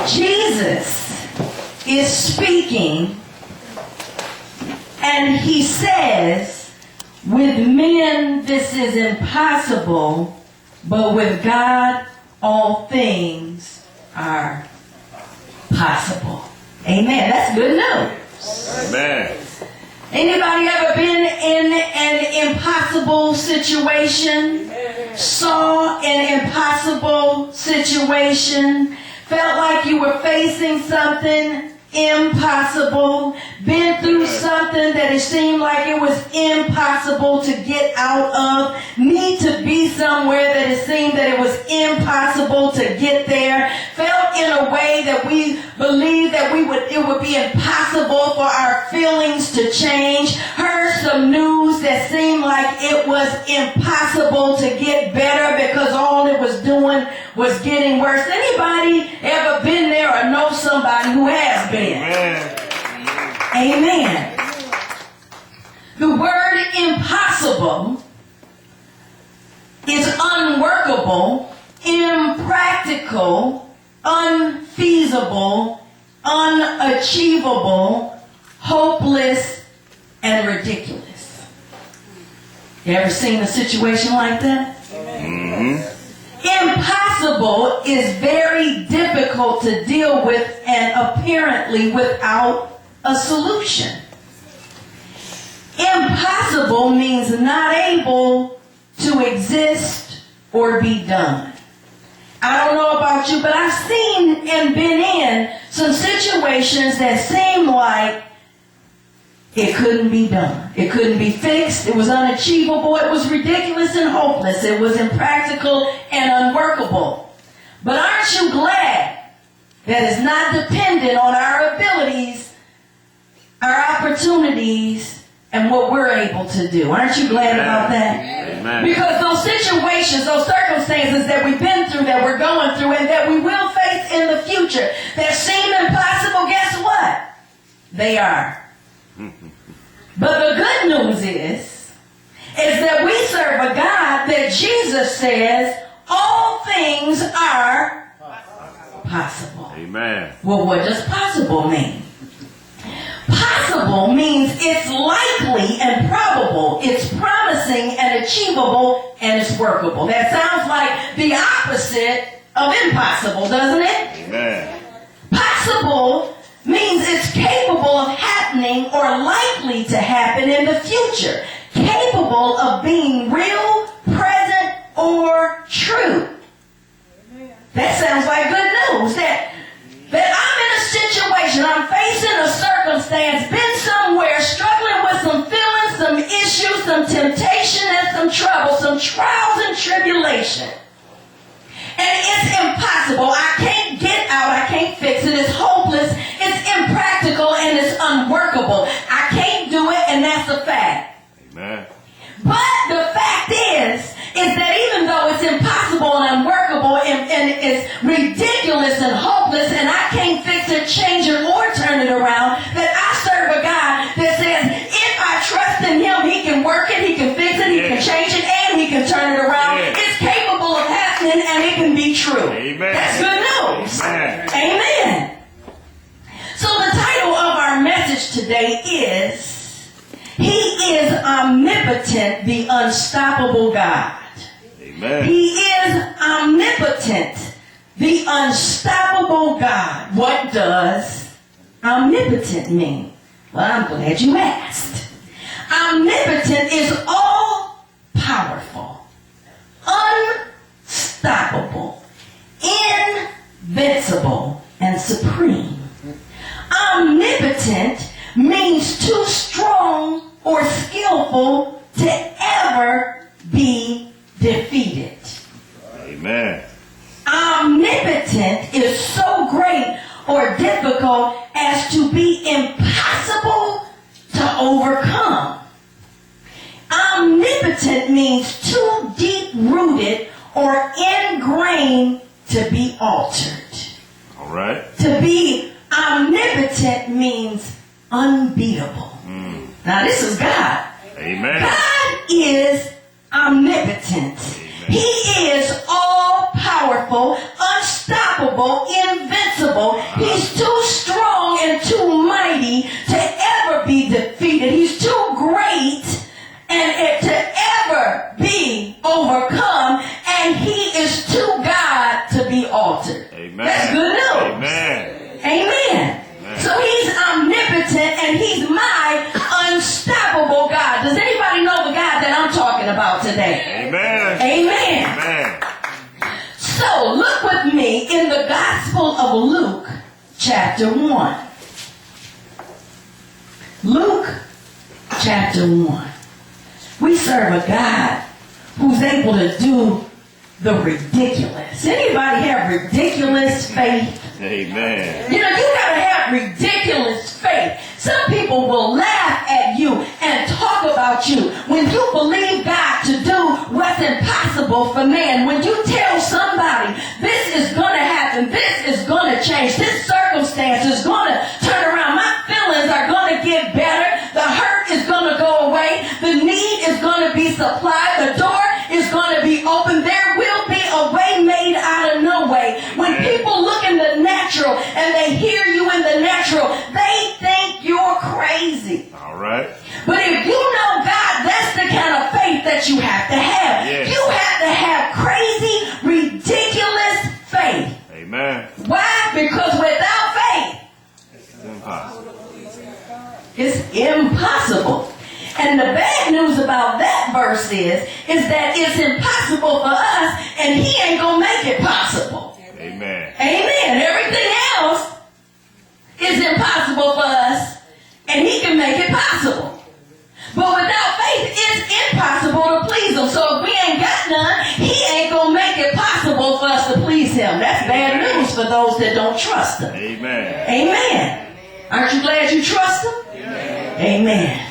Jesus is speaking, and he says, with men this is impossible, but with God all things are possible. Amen. That's good news. Amen. Anybody ever been in an impossible situation? Saw an impossible situation? Felt like you were facing something impossible? Been through something that it seemed like it was impossible to get out of? Need to be somewhere that it seemed that it was impossible to get there? Felt in a way that we believed that it would be impossible for our feelings to change? Heard some news that seemed like it was impossible to get better because all it was doing was getting worse? Anybody ever been there or know somebody who has been? Amen. Amen. The word impossible is unworkable, impractical, unfeasible, unachievable, hopeless, and ridiculous. You ever seen a situation like that? Mm-hmm. Impossible is very difficult to deal with and apparently without a solution. Impossible means not able to exist or be done. I don't know about you, but I've seen and been in some situations that seem like it couldn't be done. It couldn't be fixed. It was unachievable. It was ridiculous and hopeless. It was impractical and unworkable. But aren't you glad that it's not dependent on our abilities, our opportunities, and what we're able to do? Aren't you glad about that? Amen. Because those situations, those circumstances that we've been through, that we're going through, and that we will face in the future, that seem impossible, guess what? They are. But the good news is that we serve a God that Jesus says all things are possible. Amen. Well, what does possible mean? Possible means it's likely and probable, it's promising and achievable, and it's workable. That sounds like the opposite of impossible, doesn't it? Amen. Possible means it's capable of happening or likely to happen in the future. Capable of being real, present, or true. That sounds like good news. That I'm in a situation, I'm facing a circumstance, been somewhere, struggling with some feelings, some issues, some temptation, and some trouble, some trials and tribulation. And it's impossible. I can't get out. I can't fix it. It's hopeless. It's impractical and it's unworkable. I can't do it, and that's a fact. Amen. But the fact is that even though it's impossible and unworkable and it's ridiculous and hopeless and I can't fix it, change it, or turn it around, that I serve a God that says if I trust in Him, He can work it, He can fix it, He can change it, and He can turn it around. It's capable of happening and it can be true. Amen. That's good news. Amen. Amen. So the title of our message today is He is omnipotent, the unstoppable God. Amen. He is omnipotent, the unstoppable God. What does omnipotent mean? Well, I'm glad you asked. Omnipotent is all powerful, unstoppable, invincible, and supreme. Omnipotent means too strong or skillful to ever be defeated. Amen. Omnipotent is so great or difficult as to be impossible to overcome. Omnipotent means too deep-rooted or ingrained to be altered. All right. To be omnipotent means unbeatable. Now this is God. Amen. God is omnipotent. Amen. He is all powerful, unstoppable, invincible. He's too strong and too mighty to ever be defeated. He's too great and to ever be overcome. And he is too God to be altered. Amen. That's good news. Amen. Amen. So he's omnipotent and he's my unstoppable God. Does anybody know the God that I'm talking about today? Amen. Amen. Amen. So look with me in the Gospel of Luke, chapter 1. Luke, chapter 1. We serve a God who's able to do the ridiculous. Anybody have ridiculous faith? Amen. You know, you gotta have ridiculous faith. Some people will laugh at you and talk about you when you believe God to do what's impossible for man. When you tell somebody this is gonna happen, this is gonna change, this circumstance is gonna turn around, my feelings are gonna get better, the hurt is gonna go away, the need is gonna be supplied, the door is gonna be open, there will be a way made out of no way. When people look in the natural and they hear you in the natural, they think you're crazy. All right. But if you know God, that's the kind of faith that you have to have. Yes. You have to have crazy, ridiculous faith. Amen. Why? Because without faith, It's impossible. it's impossible. And the bad news about that verse is that it's impossible for us and he ain't gonna make it possible. Amen. Amen. Everything else is impossible for us and he can make it possible. But without faith, it's impossible to please him. So if we ain't got none, he ain't gonna make it possible for us to please him. That's bad news for those that don't trust him. Amen. Amen. Aren't you glad you trust him? Amen.